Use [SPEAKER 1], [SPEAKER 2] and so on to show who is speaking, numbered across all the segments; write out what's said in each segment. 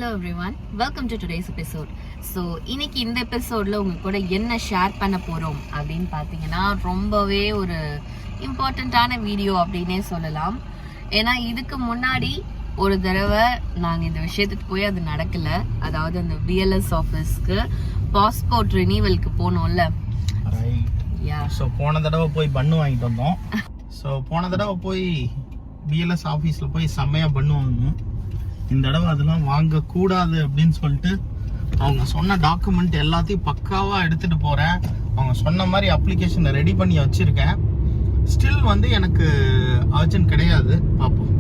[SPEAKER 1] Hello everyone, welcome to today's episode. So இன்னைக்கு இந்த எபிசோடில் உங்கள் கூட என்ன ஷேர் பண்ண போகிறோம் அப்படின்னு பார்த்தீங்கன்னா ரொம்பவே ஒரு இம்பார்ட்டண்ட்டான வீடியோ அப்படின்னே சொல்லலாம். ஏன்னா இதுக்கு முன்னாடி ஒரு தடவை நாங்கள் இந்த விஷயத்துக்கு போய் அது நடக்கலை. அதாவது அந்த பிஎல்எஸ் ஆஃபீஸ்க்கு பாஸ்போர்ட் ரினிவலுக்கு போனோம்ல.
[SPEAKER 2] ஸோ போன தடவை போய் பண்ணு வாங்கிட்டு வந்தோம். ஸோ போன தடவை போய் பிஎல்எஸ் ஆஃபீஸில் போய் செம்மையாக பண்ணு வாங்கணும். இந்த தடவை அதெல்லாம் வாங்கக்கூடாது அப்படின்னு சொல்லிட்டு அவங்க சொன்ன டாக்குமெண்ட் எல்லாத்தையும் பக்காவாக எடுத்துகிட்டு போகிறேன். அவங்க சொன்ன மாதிரி அப்ளிகேஷனை ரெடி பண்ணி வச்சுருக்கேன். ஸ்டில் வந்து எனக்கு அர்ஜென்ட் கிடையாது. பார்ப்போம்.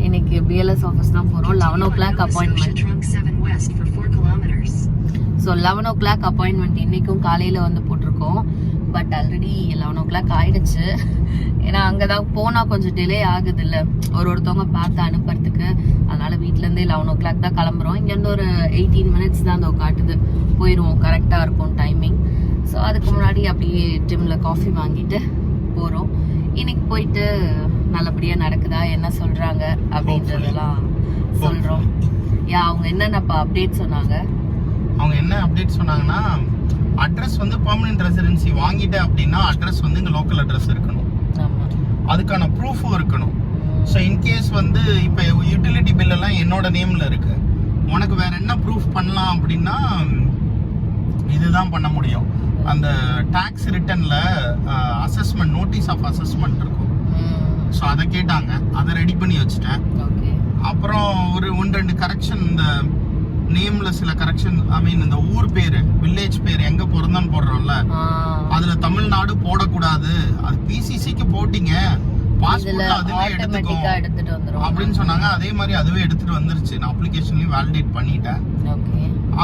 [SPEAKER 1] இன்னைக்கு பிஎல்எஸ் ஆஃபீஸ் தான் போகிறோம். 11 o'clock appointment. So 11 o'clock appointment இன்றைக்கும் காலையில் வந்து போட்டிருக்கோம். பட் ஆல்ரெடி 11 o'clock ஆயிடுச்சு. ஏன்னா அங்கே தான் போனால் கொஞ்சம் டிலே ஆகுது இல்லை, ஒருத்தவங்க பார்த்து அனுப்புறதுக்கு. அதனால வீட்டிலேருந்தே 11 o'clock தான் கிளம்புறோம். இங்கேருந்து ஒரு 18 minutes தான் அந்த காட்டுது. போயிடுவோம், கரெக்டாக இருக்கும் டைமிங். ஸோ அதுக்கு முன்னாடி அப்படியே ஜிம்மில் காஃபி வாங்கிட்டு போகிறோம். இன்னைக்கு போயிட்டு நல்லபடியாக நடக்குதா, என்ன சொல்கிறாங்க அப்படின்றதெல்லாம் சொல்கிறோம். அவங்க என்னென்னப்பா அப்டேட் சொன்னாங்க?
[SPEAKER 2] அவங்க என்ன அப்டேட் சொன்னாங்கன்னா, அட்ரஸ் வந்து பெர்மனன்ட் ரெசிடென்சி வாங்கிட்டேன் அப்படின்னா அட்ரஸ் வந்து இங்கே லோக்கல் அட்ரஸ் இருக்கணும், அதுக்கான ப்ரூஃபும் இருக்கணும். ஸோ இன்கேஸ் வந்து இப்போ யூட்டிலிட்டி பில்லெல்லாம் என்னோட நேமில் இருக்கு, உனக்கு வேற என்ன ப்ரூஃப் பண்ணலாம் அப்படின்னா இதுதான் பண்ண முடியும். அந்த டாக்ஸ் ரிட்டர்னில் அசஸ்மெண்ட், நோட்டீஸ் ஆஃப் அசஸ்மெண்ட் இருக்கும். ஸோ அதை கேட்டாங்க, அதை ரெடி பண்ணி வச்சுட்டேன். அப்புறம் ஒரு 1-2 கரெக்ஷன், இந்த நேம்ல சில கரெக்ஷன், ஐ மீன் இந்த ஊர் பேரு, வில்லேஜ் பேர் எங்க பிறந்தான்னு போடுறோம்ல, அதுல தமிழ்நாடு போடக்கூடாது, அது பிசிசிக்கு போட்டீங்க, பாஸ்போர்ட்ல அதுவே எடுத்துக்கும் அப்படின்னு சொன்னாங்க. அதே மாதிரி அதுவே எடுத்துட்டு வந்துருச்சு. நான் அப்ளிகேஷன்லயும் வேலிடேட் பண்ணிட்டேன்.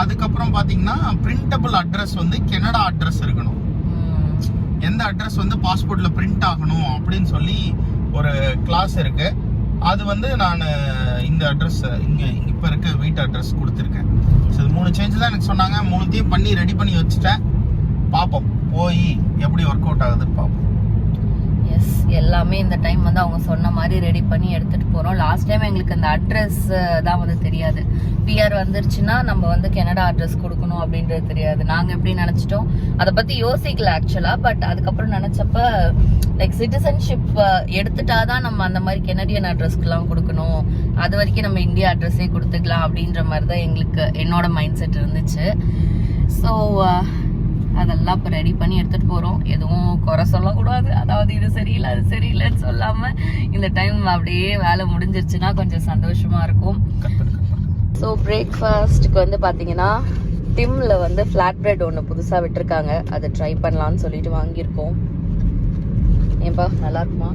[SPEAKER 2] அதுக்கப்புறம் பாத்தீங்கன்னா பிரிண்டபிள் அட்ரஸ் வந்து கனடா அட்ரஸ் இருக்கணும். எந்த அட்ரஸ் வந்து பாஸ்போர்ட்ல பிரிண்ட் ஆகணும் அப்படின்னு சொல்லி ஒரு கிளாஸ் இருக்கு. அது வந்து நான் இந்த அட்ரஸ் இங்கே இப்போ இருக்க வீட்டு அட்ரஸ் கொடுத்துருக்கேன். ஸோ இது 3 சேஞ்ச் தான் எனக்கு சொன்னாங்க. 3த்தையும் பண்ணி ரெடி பண்ணி வச்சுட்டேன். பார்ப்போம், போய் எப்படி ஒர்க் அவுட் ஆகுதுன்னு பார்ப்போம்.
[SPEAKER 1] எஸ், எல்லாமே இந்த டைம் வந்து அவங்க சொன்ன மாதிரி ரெடி பண்ணி எடுத்துகிட்டு போகிறோம். லாஸ்ட் டைம் எங்களுக்கு அந்த அட்ரஸ் தான் வந்து தெரியாது. பிஆர் வந்துருச்சுன்னா நம்ம வந்து கனடா அட்ரஸ் கொடுக்கணும் அப்படின்றது தெரியாது. நாங்கள் எப்படி நினச்சிட்டோம், அதை பற்றி யோசிக்கல ஆக்சுவலாக. பட் அதுக்கப்புறம் நினச்சப்ப லைக் சிட்டிசன்ஷிப் எடுத்துட்டாதான் நம்ம அந்த மாதிரி கெனடியன் அட்ரஸ்க்குலாம் கொடுக்கணும், அது வரைக்கும் நம்ம இந்தியா அட்ரஸே கொடுத்துக்கலாம் அப்படின்ற மாதிரி தான் எங்களுக்கு என்னோட மைண்ட் செட் இருந்துச்சு. ஸோ அதெல்லாம் இப்போ ரெடி பண்ணி எடுத்துகிட்டு போகிறோம். எதுவும் குறை சொல்லக்கூடாது, அதாவது இது சரியில்லை அது சரியில்லைன்னு சொல்லாமல் இந்த டைம் அப்படியே வேலை முடிஞ்சிருச்சுன்னா கொஞ்சம் சந்தோஷமாக இருக்கும். ஸோ பிரேக்ஃபாஸ்ட்டுக்கு வந்து பார்த்தீங்கன்னா டிம்மில் வந்து ஃப்ளாட் பிரெட் ஒன்று புதுசாக விட்டுருக்காங்க, அதை ட்ரை பண்ணலான்னு சொல்லிட்டு வாங்கியிருக்கோம். ஏன்பா நல்லா இருக்குமா?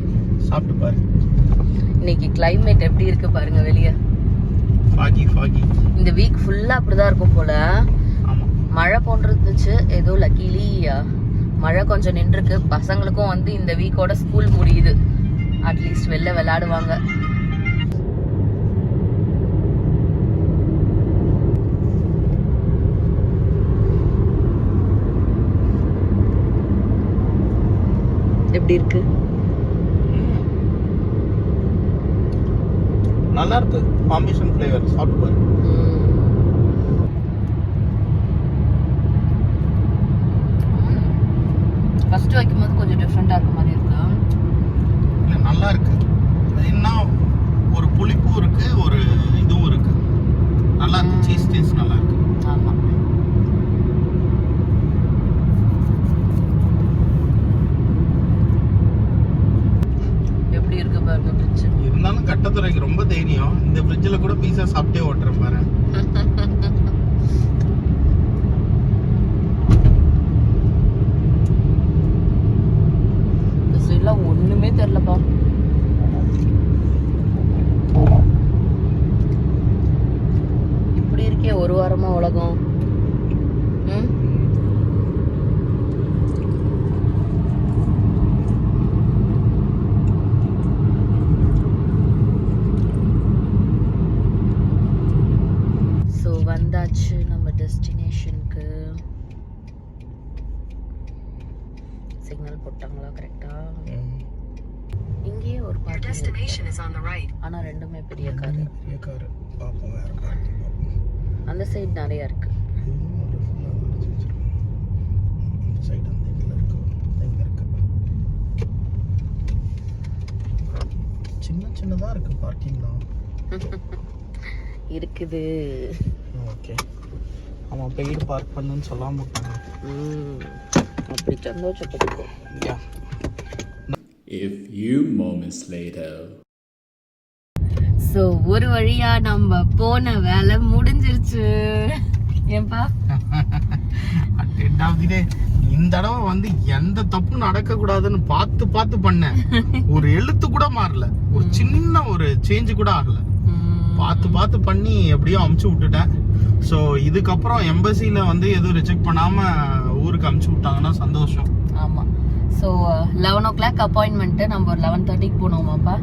[SPEAKER 2] சாப்பிட்டு பாரு.
[SPEAKER 1] இன்னைக்கு கிளைமேட் எப்படி இருக்கு பாருங்க வெளியே. இந்த வீக் ஃபுல்லாக அப்படிதான் இருக்கும் போல. மழை போன்று இருந்துச்சு, ஏதோ லக்கிலி மழை கொஞ்சம் நின்றுருக்கு. பசங்களுக்கும் வந்து இந்த வீக்கோட ஸ்கூல் முடியுது, அட்லீஸ்ட் வெளில விளையாடுவாங்க. எப்படி இருக்கு?
[SPEAKER 2] நல்லா இருக்கு. Combination flavour. சாப்பிட்டு பாரு.
[SPEAKER 1] ஃபர்ஸ்ட் வைக்கும்போது கொஞ்சம் டிஃப்ரெண்டா இருக்க மாதிரி இருக்கு.
[SPEAKER 2] இல்ல நல்லா இருக்கு. என்ன ஒரு புளிப்பும் இருக்கு, ஒரு இதுவும் இருக்கு. நல்லா இருக்கு. சீஸ் டேஸ்ட் நல்லா இருக்கு.
[SPEAKER 1] ஆமா. எப்படி இருக்கு பாருங்க ஃப்ரிட்ஜ்.
[SPEAKER 2] இருந்தாலும் கட்டத்துறைக்கு ரொம்ப தைரியம். இந்த ஃப்ரிட்ஜ்ல கூட பீஸா சாப்பிட்டே ஓட்டுறேன் பாரு.
[SPEAKER 1] ஒண்ணுமே தெரியலப்பா. இப்படி இருக்கே ஒரு வாரமா உலகம். ஸோ வந்தாச்சு நம்ம டெஸ்டினேஷனுக்கு. சிக்னல் போட்டாங்களா கரெக்டா? இங்கேயே ஒரு ஆனா ரெண்டுமே பெரிய கார்.
[SPEAKER 2] பெரிய கார். பாப்போம் வேற கார் பாப்போம்.
[SPEAKER 1] அந்த சைடு நிறைய இருக்கு.
[SPEAKER 2] இந்த சைடு வந்து இதுல இருக்கு. இங்க இருக்கு. சின்ன சின்னதா இருக்கு பார்க்கிங்லாம்.
[SPEAKER 1] இருக்குது.
[SPEAKER 2] ஓகே. அவன் பெய்டு பார்க் பண்ணுன்னு சொல்லாம விட்டாங்க.
[SPEAKER 1] அப்படி சந்தோஷப்பட்டுக்கோ.
[SPEAKER 2] Yeah.
[SPEAKER 3] A few moments later.
[SPEAKER 1] So ஒரு வழியா நம்ம போன வேலை முடிஞ்சிருச்சு. ஏன்பா
[SPEAKER 2] இந்த தடவை வந்து எந்த தப்பும் நடக்க கூடாதுன்னு பார்த்து பார்த்து பண்ணேன். ஒரு எழுத்து கூட மாறல, ஒரு சின்ன ஒரு சேஞ்ச் கூட ஆகல. பார்த்து பார்த்து பண்ணி எப்படியோ அமுச்சு விட்டுட்டேன். ஸோ இதுக்கப்புறம் எம்பசில வந்து எதுவும் ரிஜெக்ட் பண்ணாம ஊருக்கு அமுச்சு விட்டாங்கன்னா சந்தோஷம்.
[SPEAKER 1] ஆமா. So 11 o'clock appointment. நம்ம ஒரு 11:30 போனோமாப்பா.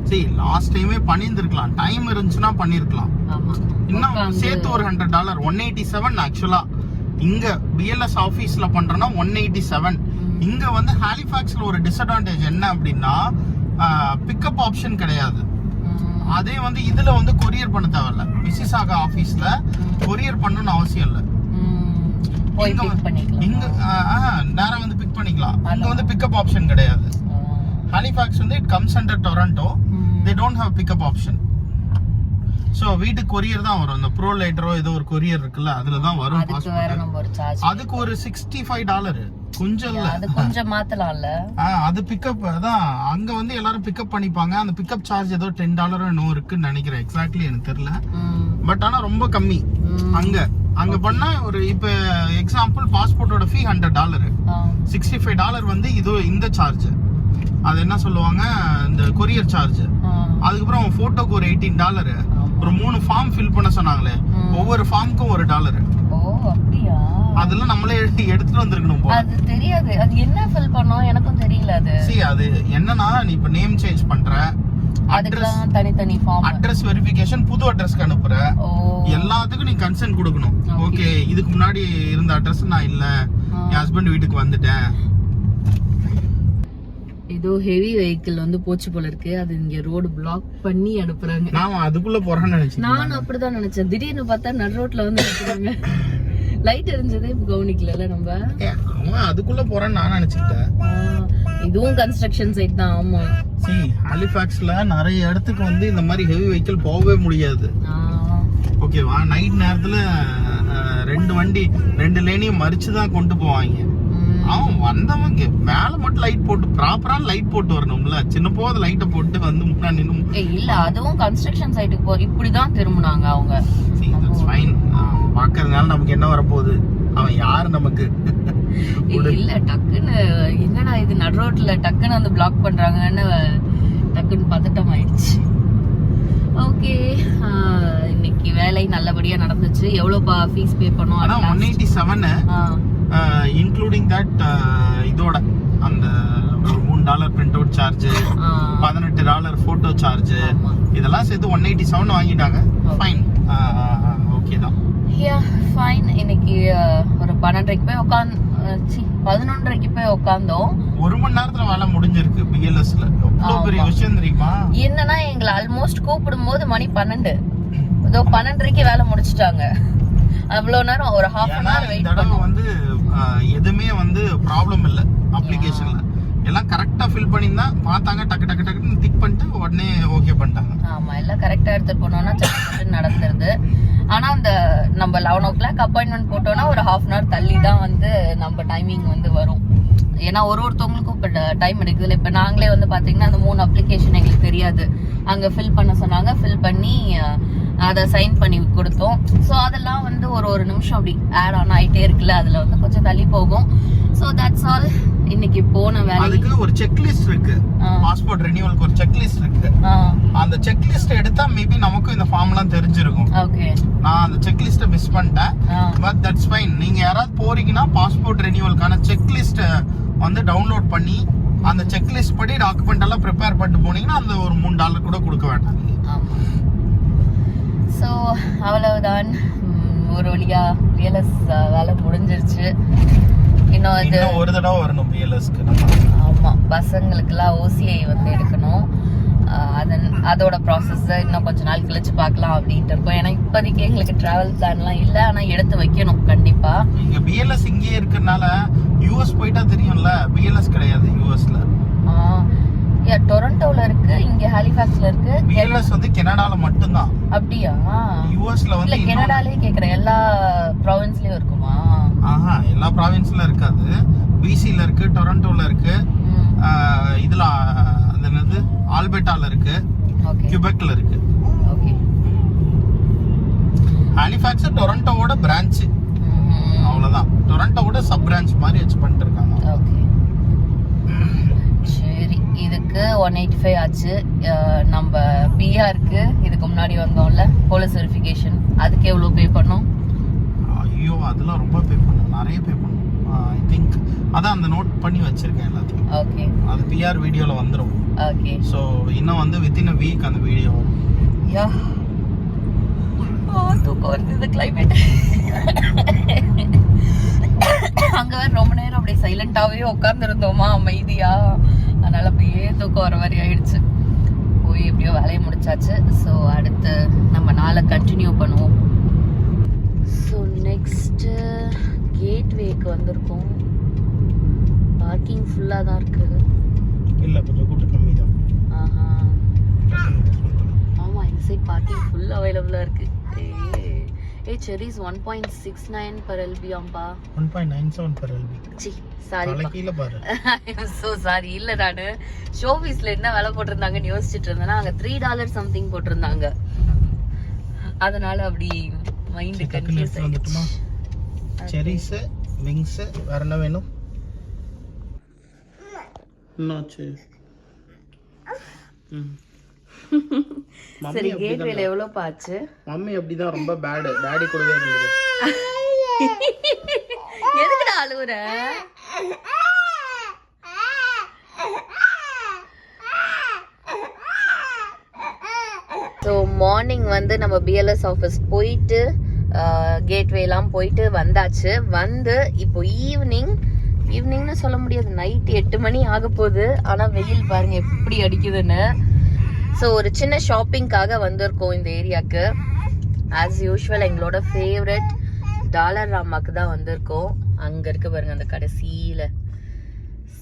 [SPEAKER 2] சரி, லாஸ்ட் டைமே பண்ணியிருந்திருக்கலாம். டைம் இருந்துச்சுன்னா பண்ணிருக்கலாம். இன்னும் சேர்த்து ஒரு $100. 187 ஆக்சுவலா. இங்க பிஎல்எஸ் ஆபீஸ்ல பண்றோம்னா 187. இங்க வந்து ஹாலிஃபாக்ஸ்ல ஒரு டிஸ்அட்வான்டேஜ் என்ன அப்படின்னா பிக்கப் ஆப்ஷன் கிடையாது. அதே வந்து இதுல வந்து கொரியர் பண்ண தேவையில்ல. மிசிசாகா ஆபீஸ்ல கொரியர் பண்ணணும்னு அவசியம் இல்லை. இங்க நேரா வந்து பிக் பண்ணிக்கலாம். இங்க வந்து பிக்கப் ஆப்ஷன் கிடையாது. ஹாலிஃபாக்ஸ் வந்து it comes under Toronto. they don't have pickup option. So வீட்டுக்கு கொரியர் தான் வரும். அந்த ப்ரோ லைட்டரோ ஏதோ ஒரு கொரியர் இருக்குல்ல, அதுல தான் வரும். அதுக்கு ஒரு $65. கொஞ்சம் இல்ல,
[SPEAKER 1] அது கொஞ்சம் மாத்தலாம்ல.
[SPEAKER 2] அது பிக்கப் அதான் அங்க வந்து எல்லாரும் பிக்கப் பண்ணிப்பாங்க. அந்த பிக்கப் சார்ஜ் ஏதோ $10 என்னோ இருக்குன்னு நினைக்கிறேன். எக்ஸாக்ட்லி எனக்கு தெரியல. பட் ஆனா ரொம்ப கம்மி. அங்க பண்ணா ஒரு இப்ப எக்ஸாம்பிள் பாஸ்போர்ட்டோட ஃபீ $100. $65 வந்து இது இந்த சார்ஜ். அது என்ன சொல்லுவாங்க, இந்த கொரியர் சார்ஜ். அதுக்கப்புறம் போட்டோக்கு ஒரு $18. ஒரு 3 ஃபார்ம் ஃபில் பண்ண சொன்னாங்களே, ஒவ்வொரு ஃபார்முக்கும் $1.
[SPEAKER 1] ஓ அப்படியா?
[SPEAKER 2] அதெல்லாம் நம்மளே எடுத்துட்டு வந்திருக்கணும் போல.
[SPEAKER 1] அது தெரியாது. அது என்ன ஃபில் பண்ணோம் எனக்கும் தெரியல. அது
[SPEAKER 2] சரி, அது என்னன்னா நீ இப்ப நேம் சேஞ்ச் பண்ற,
[SPEAKER 1] அட்ரஸ் தனித்தனி ஃபார்ம்,
[SPEAKER 2] அட்ரஸ் வெரிஃபிகேஷன், புது அட்ரஸ்க்கு அனுப்புற, எல்லாத்துக்கும் நீ கன்சென்ட் கொடுக்கணும். ஓகே, இதுக்கு முன்னாடி இருந்த அட்ரஸ் நான் இல்ல, என் ஹஸ்பண்ட் வீட்டுக்கு வந்துட்டேன்.
[SPEAKER 1] ஏதோ ஹெவி வெஹிக்கிள் வந்து போச்சு போல இருக்கு. அது இங்க ரோடு பிளாக் பண்ணி அனுப்புறாங்க.
[SPEAKER 2] நான் அதுக்குள்ள போறேன்னு நினைச்சேன்.
[SPEAKER 1] நானும் அப்படிதான் நினைச்சேன். திடீர்னு பார்த்தா நடு ரோட்ல வந்து நிறுத்துறாங்க. லைட் எரிஞ்சதே இப்ப கவனிக்கல நம்ம.
[SPEAKER 2] அவன் அதுக்குள்ள போறான்னு நான் நினைச்சிட்டேன்.
[SPEAKER 1] இதுவும் கன்ஸ்ட்ரக்ஷன் சைட் தான். ஆமா.
[SPEAKER 2] சீ, ஹாலிஃபாக்ஸ்ல நிறைய இடத்துக்கு வந்து இந்த மாதிரி ஹெவி வெஹிக்கிள் போகவே முடியாது. ஓகேவா? நைட் நேரத்துல 2 வண்டி 2 லேனையும் மறிச்சுதான் கொண்டு போவாங்க. அவன் வந்தவங்க மேல மட்டும் லைட் போட்டு ப்ராப்பரா லைட் போட்டு வரணும்ல. சின்ன போது லைட்டை போட்டு வந்து முன்னாடி நின்னு
[SPEAKER 1] இல்ல, அதுவும் கன்ஸ்ட்ரக்ஷன் சைட்டுக்கு போ இப்படிதான் திரும்பினாங்க அவங்க.
[SPEAKER 2] பாக்குறதுனால நமக்கு என்ன வரப்போகுது? அவன் யாரு நமக்கு?
[SPEAKER 1] இல்ல, டக்குன்னு என்னடா இது நடு ரோட்ல டக்குன்னு வந்து பிளாக் பண்றாங்கன்னு டக்குன்னு பதட்டம் ஆயிடுச்சு. ஓகே, இன்னைக்கு வேலை நல்லபடியா நடந்துச்சு. எவ்வளவுப்பா ஃபீஸ் பே பண்ணோம்?
[SPEAKER 2] 187. இன்க்ளூடிங் தட் இதோட அந்த $3 print out charge, $18 photo charge, இதெல்லாம் சேர்த்து 187 வாங்கிட்டாங்க. ஃபைன், ஓகே தான்.
[SPEAKER 1] Yeah fine. இன்னைக்கு ஒரு 12:30 போய் உட்காந்து 11:30 போய் உட்காந்தோம்.
[SPEAKER 2] 1 மணி நேரத்துல வேலை முடிஞ்சிருக்கு பிஎல்எஸ்ல. அவ்வளவு பெரிய விஷயம் தெரியுமா?
[SPEAKER 1] என்னன்னா எங்களை ஆல்மோஸ்ட் கூப்பிடும் போது மணி 12. இதோ 12:30 வேலை முடிச்சிட்டாங்க. அவ்வளவு நேரம் ஒரு half an hour வெயிட் பண்ணோம்.
[SPEAKER 2] வந்து எதுமே வந்து ப்ராப்ளம் இல்ல அப்ளிகேஷன்ல. எல்லாம் கரெக்டா ஃபில் பண்ணினா பார்த்தாங்க, டக்கு டக்கு டக்குன்னு டிக் பண்ணிட்டு உடனே ஓகே பண்ணிட்டாங்க.
[SPEAKER 1] ஆமா, எல்லாம் கரெக்டா எடுத்து போனோம்னா சட்டு நடந்துருது. ஆனா அந்த நம்ம 11 o'clock அப்பாயின்மெண்ட் போட்டோம்னா ஒரு half an hour தள்ளி தான் வந்து நம்ம டைமிங் வந்து வரும். ஏன்னா ஒருத்தவங்களுக்கும் இப்போ டைம் எடுக்குதுல. இப்போ நாங்களே வந்து பாத்தீங்கன்னா அந்த 3 அப்ளிகேஷன் எங்களுக்கு தெரியாது. அங்க ஃபில் பண்ண சொன்னாங்க, ஃபில் பண்ணி அதை சைன் பண்ணி கொடுத்தோம். ஸோ அதெல்லாம் வந்து ஒரு நிமிஷம் அப்படி ஆட் ஆன் ஆயிட்டே இருக்குல்ல, அதுல வந்து கொஞ்சம் தள்ளி போகும். So that's all. இன்னைக்கு போன வேலை.
[SPEAKER 2] அதுக்கு ஒரு செக் லிஸ்ட் இருக்கு. பாஸ்போர்ட் ரெனியூவலுக்கு ஒரு செக் லிஸ்ட் இருக்கு. அந்த செக் லிஸ்ட் எடுத்தா மேபி நமக்கும் இந்த ஃபார்ம்லாம் தெரிஞ்சிருக்கும்.
[SPEAKER 1] ஓகே,
[SPEAKER 2] நான் அந்த செக் லிஸ்ட்டை மிஸ் பண்ணிட்டேன். But that's fine. நீங்க யாராவது போறீங்கன்னா பாஸ்போர்ட் ரெனியூவலுக்கான செக் லிஸ்ட் வந்து டவுன்லோட் பண்ணி அந்த செக் லிஸ்ட் படி டாக்குமெண்ட் எல்லாம் ப்ரிப்பேர் பண்ணிட்டு போனீங்கன்னா அந்த ஒரு $3 கூட கொடுக்க வேண்டாம்.
[SPEAKER 1] ஸோ அவ்வளவுதான். ஒரு வழியா பிஎல்எஸ் வேலை முடிஞ்சிருச்சு. இன்னும்
[SPEAKER 2] ஒரு தடவை வரணும் பிஎல்எஸ்க்கு.
[SPEAKER 1] ஆமா, பசங்களுக்குலாம் ஓசிஐ வந்து எடுக்கணும். அதோட ப்ராசஸ் இன்னும் கொஞ்ச நாள் கழிச்சு பார்க்கலாம் அப்படின்ட்டு இருக்கோம். ஏன்னா இப்போதைக்கு எங்களுக்கு டிராவல் பிளான்லாம் இல்லை, ஆனால் எடுத்து வைக்கணும் கண்டிப்பா.
[SPEAKER 2] இங்க பிஎல்எஸ் இங்கேயே இருக்கறனால யூஎஸ் போயிட்டா தெரியும்ல, பிஎல்எஸ் கிடையாது யூஎஸ்ல.
[SPEAKER 1] டொரண்டோல இருக்கு, இங்க ஹாலிஃபாக்ஸ்ல இருக்கு.
[SPEAKER 2] பிஎல்எஸ் வந்து கனடால மட்டும் தான்.
[SPEAKER 1] அப்படியா?
[SPEAKER 2] யூஎஸ்ல வந்து
[SPEAKER 1] கனடாலயே கேக்குறேன், எல்லா ப்ராவின்ஸ்லயும் இருக்குமா?
[SPEAKER 2] எல்லா ப்ராவின்ஸ்ல இருக்காது. பிசில இருக்கு, டொரண்டோல இருக்கு, இதுல அது என்னது ஆல்பர்டால இருக்கு, கியூபெக்ல இருக்கு.
[SPEAKER 1] ஓகே.
[SPEAKER 2] ஹாலிஃபாக்ஸ் டொரண்டோவோட பிரான்ச், அவ்வளவுதான். டொரண்டோவோட சப் பிரான்ச் மாதிரி வச்சு பண்ணிட்டு இருக்காங்க.
[SPEAKER 1] ஓகே சரி, இதுக்கு 185 ஆச்சு. நம்ம பிஆருக்கு இதுக்கு முன்னாடி வந்தோம்ல போலீஸ் வெரிஃபிகேஷன், அதுக்கு எவ்வளவு பே பண்ணோம்?
[SPEAKER 2] ஐயோ அதெல்லாம் ரொம்ப பே பண்ணோம், நிறைய பே பண்ணோம். ஐ திங்க் அதான் அந்த நோட் பண்ணி வச்சிருக்கேன் எல்லாத்தையும்.
[SPEAKER 1] ஓகே,
[SPEAKER 2] அது பிஆர் வீடியோல வந்துரும்.
[SPEAKER 1] ஓகே,
[SPEAKER 2] சோ இன்னும் வந்து வித்தின் a week அந்த வீடியோ வரும்.
[SPEAKER 1] யா தூக்கம் வருது இந்த கிளைமேட். அங்க வேற ரொம்ப நேரம் அப்படியே சைலண்டாவே உட்கார்ந்து இருந்தோமா, அமைதியா, அதனால அப்படியே தூக்கம் வர மாதிரி ஆயிடுச்சு. போய் எப்படியோ வேலையை முடிச்சாச்சு. ஸோ அடுத்து நம்ம நாளை கண்டினியூ பண்ணுவோம். ஸோ நெக்ஸ்ட் கேட்வேக்கு வந்திருக்கோம். பார்க்கிங் ஃபுல்லாக தான் இருக்கு.
[SPEAKER 2] இல்ல கொஞ்சம் கூட்டம் கம்மி தான்.
[SPEAKER 1] ஆஹா, ஆமா, இந்த சைட் பார்க்கிங் ஃபுல் அவைலபிளா இருக்கு. Cherish 1.69 per LB ஆம்பா.
[SPEAKER 2] 1.97 per LB.
[SPEAKER 1] C sorry
[SPEAKER 2] கீழ பாரு.
[SPEAKER 1] So sorry. இல்ல நானு ஷோபீஸ்ல என்ன விலை போட்டிருந்தாங்கன்னு யோசிச்சுட்டு இருந்தேன்னா அங்க $3 சம்திங் போட்டிருந்தாங்க, அதனால அப்படி மைண்ட் கன்ஃபியூஸ் ஆயிடுச்சு.
[SPEAKER 2] செரிஸ், விங்ஸ், வேற என்ன வேணும்? என்னாச்சு?
[SPEAKER 1] சரி, கேட்வேல எவ்வளவு பாச்சு?
[SPEAKER 2] மம்மி அப்படிதான் ரொம்ப பேட், டாடி கூடவே இருந்தது.
[SPEAKER 1] எதுக்குடா அழுவுற? ஸோ மார்னிங் வந்து நம்ம பிஎல்எஸ் ஆஃபீஸ் போயிட்டு கேட்வேலாம் போயிட்டு வந்தாச்சு. வந்து இப்போ ஈவினிங்னு சொல்ல முடியாது, நைட் 8 மணி ஆக போகுது. ஆனால் வெயில் பாருங்க எப்படி அடிக்குதுன்னு. ஸோ ஒரு சின்ன ஷாப்பிங்காக வந்திருக்கோம் இந்த ஏரியாவுக்கு. ஆஸ் யூஷுவல் எங்களோட ஃபேவரட் டாலர் ராமாக்கு தான் வந்திருக்கோம். அங்கே இருக்க பாருங்க அந்த கடைசியில்.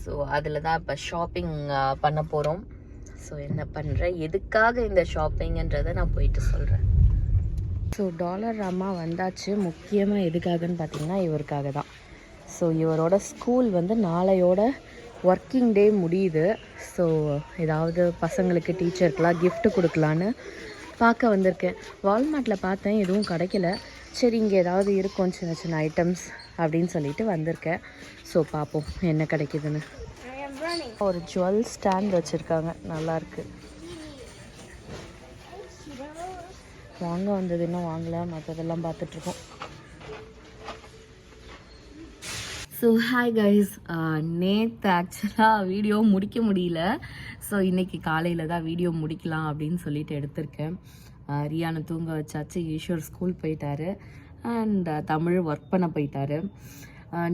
[SPEAKER 1] ஸோ அதில் தான் இப்போ ஷாப்பிங் பண்ண போகிறோம். ஸோ என்ன பண்ணுறேன், எதுக்காக இந்த ஷாப்பிங்கன்றதை நான் போயிட்டு சொல்கிறேன். ஸோ டாலர் ராமா வந்தாச்சு. முக்கியமாக எதுக்காகன்னு பார்த்தீங்கன்னா இவருக்காக தான். ஸோ இவரோட ஸ்கூல் வந்து நாளையோட ஒர்க்கிங் டே முடியுது. ஸோ ஏதாவது பசங்களுக்கு டீச்சருக்கெலாம் gift கொடுக்கலான்னு பார்க்க வந்திருக்கேன். வால்மார்ட்டில் பார்த்தேன், எதுவும் கிடைக்கல. சரி இங்கே ஏதாவது இருக்கும் சின்ன சின்ன ஐட்டம்ஸ் அப்படின்னு சொல்லிட்டு வந்திருக்கேன். ஸோ பார்ப்போம் என்ன கிடைக்குதுன்னு. ஒரு ஜுவல் ஸ்டாண்ட் வச்சுருக்காங்க, நல்லாயிருக்கு. வாங்க வந்தது இன்னும் வாங்கலை, மற்றதெல்லாம் பார்த்துட்ருக்கோம். ஸோ ஹாய் கைஸ், நேற்று ஆக்சுவலாக வீடியோ முடிக்க முடியல. ஸோ இன்றைக்கி காலையில் தான் வீடியோ முடிக்கலாம் அப்படின்னு சொல்லிட்டு எடுத்திருக்கேன். ரியானை தூங்க வச்சாச்சு, ஈஸ்வர் ஸ்கூல் போயிட்டாரு, அண்ட் தமிழ் ஒர்க் பண்ண போயிட்டாரு.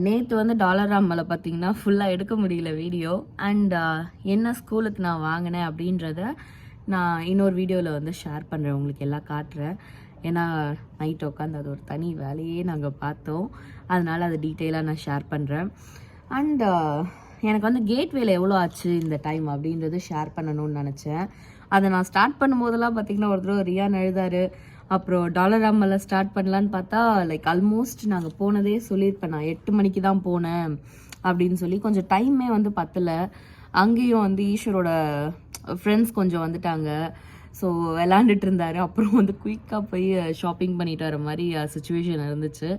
[SPEAKER 1] நேற்று வந்து டாலர் ராமில் பார்த்தீங்கன்னா ஃபுல்லாக எடுக்க முடியல வீடியோ. அண்ட் என்ன ஸ்கூலுக்கு நான் வாங்கினேன் அப்படின்றத நான் இன்னொரு வீடியோவில் வந்து ஷேர் பண்ணுறேன், உங்களுக்கு எல்லாம் காட்டுறேன். ஏன்னா நைட் உட்காந்து அது ஒரு தனி வேலையே நாங்கள் பார்த்தோம், அதனால் அது டீட்டெயிலாக நான் ஷேர் பண்ணுறேன். அண்ட் எனக்கு வந்து கேட்வேல எவ்வளோ ஆச்சு இந்த டைம் அப்படின்றது ஷேர் பண்ணணும்னு நினச்சேன். அதை நான் ஸ்டார்ட் பண்ணும்போதெல்லாம் பார்த்திங்கன்னா ஒரு தடவை ரியான் எழுதாரு. அப்புறம் டாலர் ராமில் ஸ்டார்ட் பண்ணலான்னு பார்த்தா லைக் ஆல்மோஸ்ட் நாங்கள் போனதே சொல்லியிருப்பேன், நான் 8 மணிக்கு தான் போனேன் அப்படின்னு சொல்லி. கொஞ்சம் டைமே வந்து பத்தலை. அங்கேயும் வந்து ஈஸ்வரோட ஃப்ரெண்ட்ஸ் கொஞ்சம் வந்துட்டாங்க. ஸோ விளாண்டுட்டு இருந்தார். அப்புறம் வந்து குயிக்காக போய் ஷாப்பிங் பண்ணிட்டு வர மாதிரி சுச்சுவேஷன் இருந்துச்சு.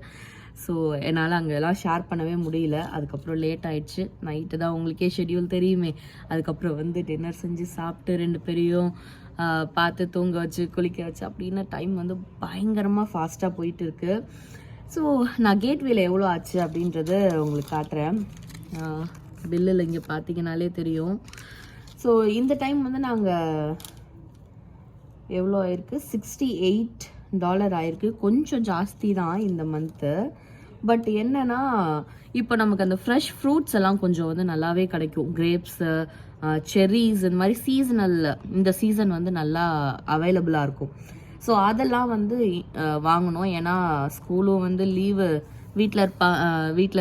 [SPEAKER 1] ஸோ என்னால் அங்கெல்லாம் ஷேர் பண்ணவே முடியல. அதுக்கப்புறம் லேட் ஆயிடுச்சு. நைட்டு தான் உங்களுக்கே ஷெட்யூல் தெரியுமே. அதுக்கப்புறம் வந்து டின்னர் செஞ்சு சாப்பிட்டு 2 பேரையும் பார்த்து தூங்க வச்சு குளிக்க வச்சு அப்படின்னு டைம் வந்து பயங்கரமாக ஃபாஸ்ட்டாக போயிட்டு இருக்கு. ஸோ நான் கேட்வேல எவ்வளோ ஆச்சு அப்படின்றது உங்களுக்கு காட்டுறேன். பில்லில் இங்கே பார்த்தீங்கனாலே தெரியும். ஸோ இந்த டைம் வந்து நாங்கள் எவ்வளோ ஆயிருக்கு, $68 ஆயிருக்கு. கொஞ்சம் ஜாஸ்தி தான் இந்த மந்த்து. பட் என்னன்னா இப்போ நமக்கு அந்த ஃப்ரெஷ் ஃப்ரூட்ஸ் எல்லாம் கொஞ்சம் வந்து நல்லாவே கிடைக்கும். கிரேப்ஸு, செர்ரிஸ் இந்த மாதிரி சீசனல் இந்த சீசன் வந்து நல்லா அவைலபிளாக இருக்கும். ஸோ அதெல்லாம் வந்து வாங்கணும். ஏன்னா ஸ்கூலும் வந்து லீவு, வீட்டில்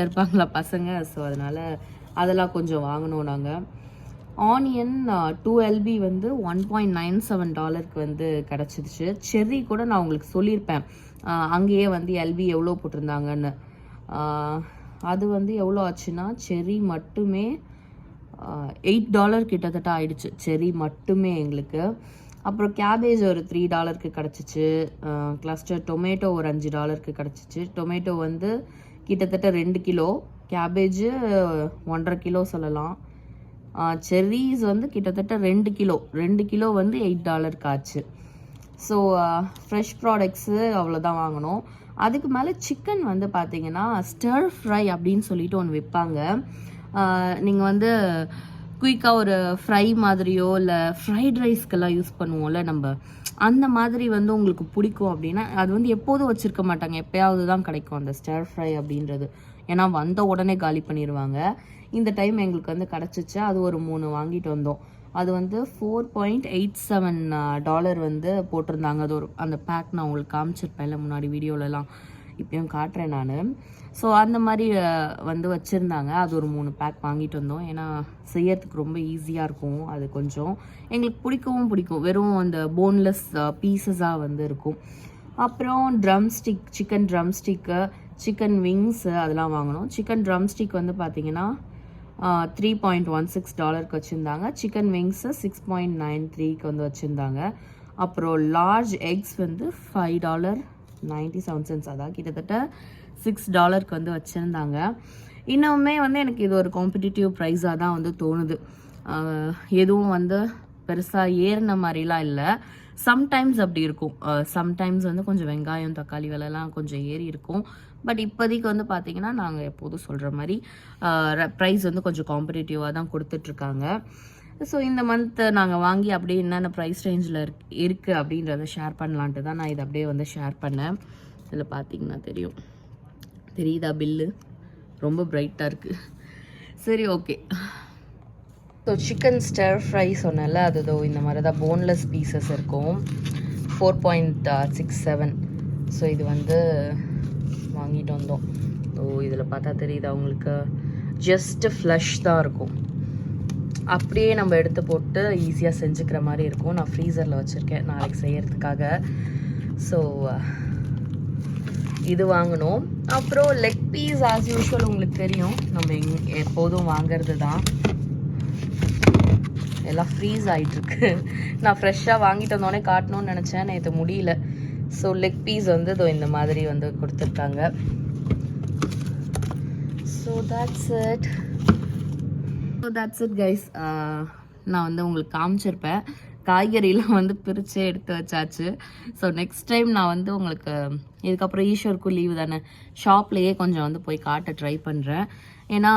[SPEAKER 1] இருப்பாங்களா பசங்க. ஸோ அதனால் அதெல்லாம் கொஞ்சம் வாங்கணும் நாங்கள். ஆனியன் 2 LB வந்து $1.97 வந்து கிடச்சிருச்சு. செர்ரி கூட நான் உங்களுக்கு சொல்லியிருப்பேன், அங்கேயே வந்து LB எவ்வளோ போட்டிருந்தாங்கன்னு. அது வந்து எவ்வளோ ஆச்சுன்னா செர்ரி மட்டுமே $8 கிட்டத்தட்ட ஆயிடுச்சு, செர்ரி மட்டுமே எங்களுக்கு. அப்புறம் கேபேஜ் ஒரு $3 கிடச்சிச்சு. கிளஸ்டர் டொமேட்டோ ஒரு $5 கிடச்சிச்சு. டொமேட்டோ வந்து கிட்டத்தட்ட 2 கிலோ, கேபேஜ் 1.5 கிலோ சொல்லலாம். செர்ரிஸ் வந்து கிட்டத்தட்ட 2 கிலோ வந்து $8 ஆச்சு. ஸோ ஃப்ரெஷ் ப்ராடக்ட்ஸு அவ்வளோதான் வாங்கினோம். அதுக்கு மேலே சிக்கன் வந்து பார்த்தீங்கன்னா ஸ்டர் ஃப்ரை அப்படின்னு சொல்லிட்டு ஒன்று விற்பாங்க. நீங்கள் வந்து குயிக்காக ஒரு ஃப்ரை மாதிரியோ இல்லை ஃப்ரைட் ரைஸ்க்கெல்லாம் யூஸ் பண்ணுவோம்ல நம்ம, அந்த மாதிரி வந்து உங்களுக்கு பிடிக்கும் அப்படின்னா அது வந்து எப்போதும் வச்சுருக்க மாட்டாங்க, எப்போயாவது தான் கிடைக்கும் அந்த ஸ்டர் ஃப்ரை அப்படின்றது. ஏன்னா வந்த உடனே காலி பண்ணிடுவாங்க. இந்த டைம் எங்களுக்கு வந்து கிடச்சிச்சு. அது ஒரு 3 வாங்கிட்டு வந்தோம். அது வந்து $4.87 வந்து போட்டிருந்தாங்க. அது ஒரு அந்த பேக் நான் உங்களுக்கு காமிச்சிருப்பேன்ல முன்னாடி வீடியோலலாம், இப்பயும் காட்டுறேன் நான். ஸோ அந்த மாதிரி வந்து வச்சுருந்தாங்க. அது ஒரு 3 பேக் வாங்கிட்டு வந்தோம். ஏன்னா செய்யறதுக்கு ரொம்ப ஈஸியாக இருக்கும். அது கொஞ்சம் எங்களுக்கு பிடிக்கவும் பிடிக்கும். வெறும் அந்த போன்லெஸ் பீசஸாக வந்து இருக்கும். அப்புறம் ட்ரம்ஸ்டிக், சிக்கன் ட்ரம்ஸ்டிக்கு, சிக்கன் விங்ஸு அதெல்லாம் வாங்கினோம். சிக்கன் ட்ரம்ஸ்டிக் வந்து பார்த்தீங்கன்னா $3.16 வச்சுருந்தாங்க. சிக்கன் விங்ஸு $6.93 வந்து வச்சுருந்தாங்க. அப்புறம் லார்ஜ் எக்ஸ் வந்து $5.97, அதான் கிட்டத்தட்ட $6 வந்து வச்சுருந்தாங்க. இன்னுமே வந்து எனக்கு இது ஒரு காம்படிட்டிவ் ப்ரைஸாக தான் வந்து தோணுது. எதுவும் வந்து பெருசாக ஏறின மாதிரிலாம் இல்லை. சம்டைம்ஸ் அப்படி இருக்கும். சம்டைம்ஸ் வந்து கொஞ்சம் வெங்காயம் தக்காளி விலைலாம் கொஞ்சம் ஏறி இருக்கும். பட் இப்போதைக்கு வந்து பார்த்தீங்கன்னா நாங்கள் எப்போதும் சொல்கிற மாதிரி ப்ரைஸ் வந்து கொஞ்சம் காம்படிட்டிவாக தான் கொடுத்துட்ருக்காங்க. ஸோ இந்த மந்த் நாங்கள் வாங்கி அப்படியே என்னென்ன ப்ரைஸ் ரேஞ்சில் இருக்குது அப்படின்றத ஷேர் பண்ணலான்ட்டு தான் நான் இதை அப்படியே வந்து ஷேர் பண்ணேன். இதில் பார்த்தீங்கன்னா தெரியுதா பில்லு? ரொம்ப பிரைட்டாக இருக்குது. சரி, ஓகே. ஸோ சிக்கன் ஸ்டர் ஃப்ரை சொன்னல, அது இந்த மாதிரி தான் போன்லெஸ் பீசஸ் இருக்கும். 4.67. ஸோ இது வந்து வாங்கிட்டு வந்தோம். ஸோ இதில் பார்த்தா தெரியுதா உங்களுக்கு? ஜஸ்ட் ஃப்ளஷ் தான் இருக்கும். அப்படியே நம்ம எடுத்து போட்டு ஈஸியாக செஞ்சுக்கிற மாதிரி இருக்கும். நான் ஃப்ரீசரில் வச்சுருக்கேன் நாளைக்கு செய்யறதுக்காக. ஸோ இது வாங்கினோம். அப்புறம் லெக் பீஸ் ஆஸ் யூஷுவல் உங்களுக்கு தெரியும், நம்ம எப்போதும் வாங்கிறது தான். எல்லாம் ஃப்ரீஸ் ஆகிட்டுருக்கு. நான் ஃப்ரெஷ்ஷாக வாங்கிட்டு வந்தோடனே காட்டணும்னு நினச்சேன், நேற்று முடியல. ஸோ லெக் பீஸ் வந்து இந்த மாதிரி வந்து கொடுத்துருக்காங்க. So that's it guys. நான் வந்து உங்களுக்கு காமிச்சிருப்பேன். காய்கறிலாம் வந்து பிரித்து எடுத்து வச்சாச்சு. ஸோ நெக்ஸ்ட் டைம் நான் வந்து உங்களுக்கு இதுக்கப்புறம் ஈஸ்வருக்கும் லீவு தானே, ஷாப்லேயே கொஞ்சம் வந்து போய் காட்ட ட்ரை பண்ணுறேன். ஏன்னா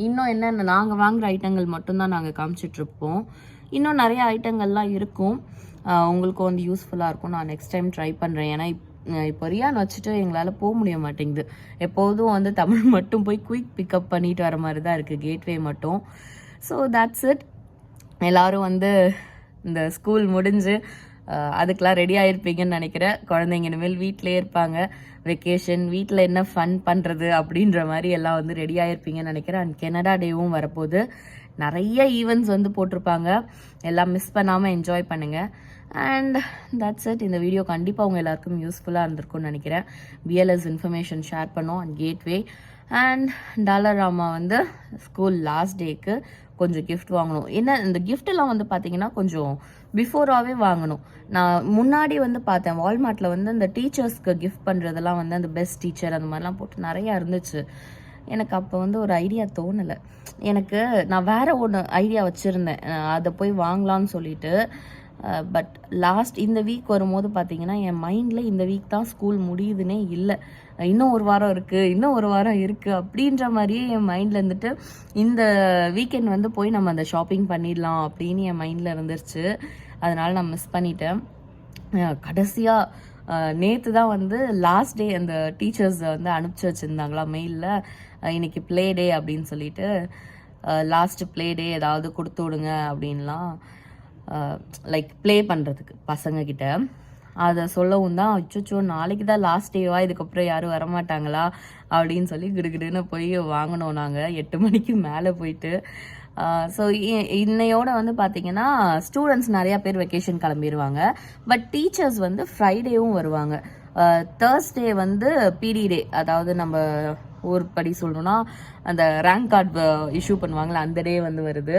[SPEAKER 1] இன்னும் என்னென்ன நாங்கள் வாங்குகிற ஐட்டங்கள் மட்டும்தான் நாங்கள் காமிச்சிட்ருப்போம். இன்னும் நிறைய ஐட்டங்கள்லாம் இருக்கும், உங்களுக்கும் வந்து யூஸ்ஃபுல்லாக இருக்கும். நான் நெக்ஸ்ட் டைம் ட்ரை பண்ணுறேன். ஏன்னா இப்போ ரியான் வச்சுட்டு எங்களால் போக முடிய மாட்டேங்குது. எப்போதும் வந்து தமிழ் மட்டும் போய் குயிக் பிக்கப் பண்ணிட்டு வர மாதிரி தான் இருக்குது, கேட்வே மட்டும். So that's it. எல்லோரும் வந்து இந்த ஸ்கூல் முடிஞ்சு அதுக்கெலாம் ரெடி ஆகிருப்பீங்கன்னு நினைக்கிறேன். குழந்தைங்க இனிமேல் வீட்டிலே இருப்பாங்க, வெக்கேஷன், வீட்டில் என்ன ஃபன் பண்ணுறது அப்படின்ற மாதிரி எல்லாம் வந்து ரெடி ஆகிருப்பீங்கன்னு நினைக்கிறேன். அண்ட் கனடா டேவும் வரப்போகுது. நிறைய ஈவெண்ட்ஸ் வந்து போட்டிருப்பாங்க, எல்லாம் மிஸ் பண்ணாமல் என்ஜாய் பண்ணுங்கள். And that's it. இந்த வீடியோ கண்டிப்பாக உங்கள் எல்லாருக்கும் யூஸ்ஃபுல்லாக இருந்திருக்கும்னு நினைக்கிறேன். பிஎல்எஸ் இன்ஃபர்மேஷன் ஷேர் பண்ணோம் and gateway. And dollar Rama வந்து ஸ்கூல் லாஸ்ட் டேக்கு கொஞ்சம் கிஃப்ட் வாங்கணும். என்ன இந்த கிஃப்டெல்லாம் வந்து பார்த்தீங்கன்னா கொஞ்சம் பிஃபோராகவே வாங்கணும். நான் முன்னாடி வந்து பார்த்தேன் வால்மார்ட்டில் வந்து இந்த டீச்சர்ஸ்க்கு கிஃப்ட் பண்ணுறதெல்லாம் வந்து அந்த பெஸ்ட் டீச்சர் அந்த மாதிரிலாம் போட்டு நிறையா இருந்துச்சு. எனக்கு அப்போ வந்து ஒரு ஐடியா தோணலை. எனக்கு நான் வேறு ஒன்று ஐடியா வச்சுருந்தேன், அதை போய் வாங்கலான்னு சொல்லிட்டு. பட் இந்த வீக் வரும்போது பார்த்தீங்கன்னா என் மைண்டில் இந்த வீக் தான் ஸ்கூல் முடியுதுன்னே இல்லை. இன்னும் ஒரு வாரம் இருக்குது அப்படின்ற மாதிரியே என் மைண்டில் இருந்துட்டு இந்த வீக்கெண்ட் வந்து போய் நம்ம அந்த ஷாப்பிங் பண்ணிடலாம் அப்படின்னு என் மைண்டில் இருந்துருச்சு. அதனால் நான் மிஸ் பண்ணிட்டேன். கடைசியாக நேற்று தான் வந்து லாஸ்ட் டே அந்த டீச்சர்ஸ் வந்து அனுப்பிச்சி வச்சுருந்தாங்களா மெயிலில், இன்னைக்கு ப்ளே டே அப்படின்னு சொல்லிட்டு. லாஸ்ட் ப்ளே டே ஏதாவது கொடுத்து விடுங்க அப்படின்லாம் லைக் ப்ளே பண்ணுறதுக்கு பசங்கக்கிட்ட. அதை சொல்லவும் தான் அச்சோ நாளைக்கு தான் லாஸ்ட் டேவா, இதுக்கப்புறம் யாரும் வரமாட்டாங்களா அப்படின்னு சொல்லி கிடுகிடுன்னு போய் வாங்கினோம் நாங்கள் 8 மணிக்கு மேலே போயிட்டு. ஸோ இன்னையோட வந்து பார்த்தீங்கன்னா ஸ்டூடெண்ட்ஸ் நிறையா பேர் வெக்கேஷன் கிளம்பிடுவாங்க. பட் டீச்சர்ஸ் வந்து ஃப்ரைடேவும் வருவாங்க. தேர்ஸ்டே வந்து பிடி டே, அதாவது நம்ம ஒரு படி சொல்லணும்னா அந்த ரேங்க் கார்டு இஷ்யூ பண்ணுவாங்களே அந்த டே வந்து வருது.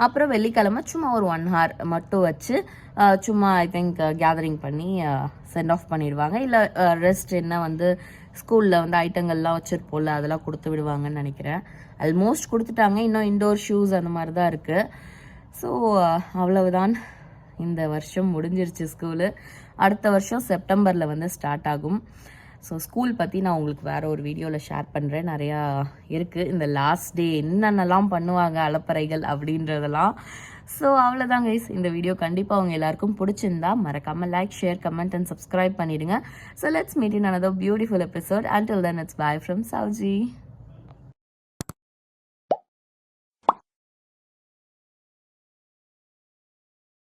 [SPEAKER 1] அப்புறம் வெள்ளிக்கிழமை சும்மா ஒரு 1 hour மட்டும் வச்சு சும்மா ஐ திங்க் கேதரிங் பண்ணி சென்ட் ஆஃப் பண்ணிடுவாங்க. இல்லை ரெஸ்ட் என்ன வந்து ஸ்கூலில் வந்து ஐட்டங்கள்லாம் வச்சுருப்போம்ல அதெல்லாம் கொடுத்து விடுவாங்கன்னு நினைக்கிறேன். ஆல்மோஸ்ட் கொடுத்துட்டாங்க, இன்னும் இன்டோர் ஷூஸ் அந்த மாதிரி தான் இருக்குது. ஸோ அவ்வளவுதான், இந்த வருஷம் முடிஞ்சிருச்சு ஸ்கூலு. அடுத்த வருஷம் செப்டம்பரில் வந்து ஸ்டார்ட் ஆகும். ஸோ ஸ்கூல் பற்றி நான் உங்களுக்கு வேறு ஒரு வீடியோவில் ஷேர் பண்ணுறேன். நிறையா இருக்குது, இந்த லாஸ்ட் டே என்னென்னலாம் பண்ணுவாங்க அலப்பறைகள் அப்படின்றதெல்லாம். ஸோ அவ்வளோதான் கைஸ், இந்த வீடியோ கண்டிப்பாக அவங்க எல்லாருக்கும் பிடிச்சிருந்தா மறக்காமல் like, share, comment and subscribe பண்ணிவிடுங்க. So let's meet in another beautiful episode. Until then, it's bye from Savji.